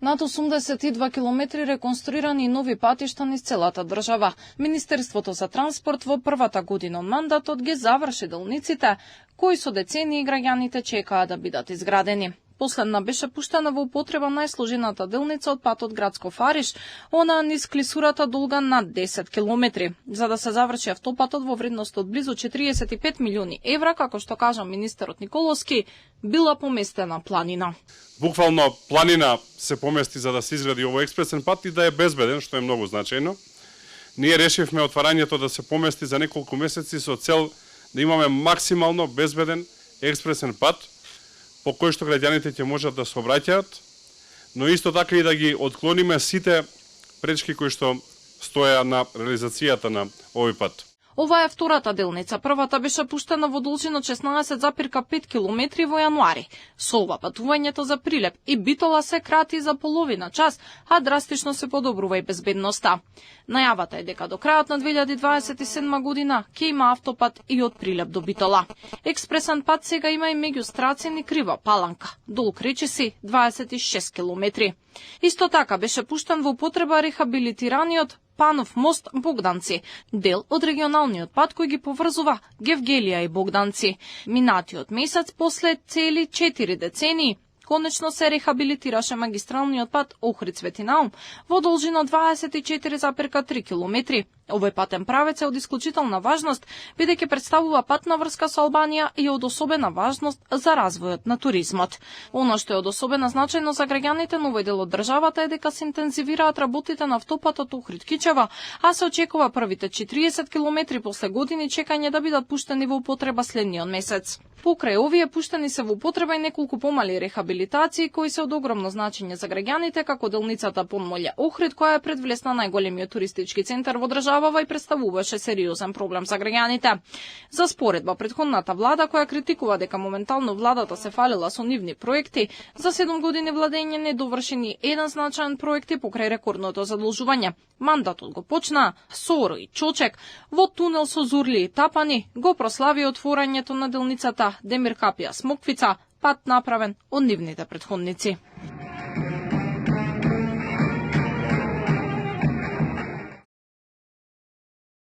Над 82 километри реконструирани нови патишта низ целата држава. Министерството за транспорт во првата година од мандатот ги заврши делниците, кои со децении граѓаните чекаат да бидат изградени. Последна беше пуштена во употреба најсложената делница од патот Градско-Фариш, она низ клисурата долга над 10 километри, за да се заврши автопатот во вредност од близу 45 милиони евра, како што кажа министерот Николовски, била поместена планина. Буквално планина се помести за да се изгради овој експресен пат и да е безбеден, што е многу значајно. Ние решивме отварањето да се помести за неколку месеци со цел да имаме максимално безбеден експресен пат, по кој што граѓаните ќе можат да се обраќаат, но исто така и да ги отклониме сите пречки кои што стоја на реализацијата на овој пат. Ова е втората делница. Првата беше пуштена во должина 16,5 км во јануари. Со ова патувањето за Прилеп и Битола се крати за половина час, а драстично се подобрува и безбедноста. Најавата е дека до крајот на 2027 година ќе има автопат и од Прилеп до Битола. Експресен пат сега има и меѓу Страцин и Крива Паланка. Долг речиси 26 км. Исто така беше пуштен во употреба рехабилитираниот Панов мост Богданци, дел од регионалниот пат кој ги поврзува Гевгелија и Богданци. Минатиот месец, после цели 4 децении, конечно се рехабилитираше магистралниот пат Охрид-Светинаум во должина 24,3 км. Овој патен правец е од исклучителна важност, бидејќи представува патна врска со Албанија и од особена важност за развојот на туризмот. Оно што е од особена значајност за граѓаните на овој дел од државата е дека се интензивираат работите на автопатот Охрид-Кичева, а се очекува првите 40 км после години чекање да бидат пуштени во употреба следниот месец. Покрај овие пуштени се во употреба и неколку помали рехабилитации кои се од огромно значење за граѓаните, како делницата Понмоле-Охрид, која е предвлесно најголемиот туристички центар во државата и представуваше сериозен проблем за граѓаните. За споредба, претходната влада, која критикува дека моментално владата се фалила со нивни проекти, за 7 години владење не довршени еден значаен проект покрај рекордното задолжување. Мандатот го почна Соро и Чочек, во тунел со Зурли и Тапани го прослави отворањето на делницата Демир Капија Смоквица, пат направен од нивните претходници.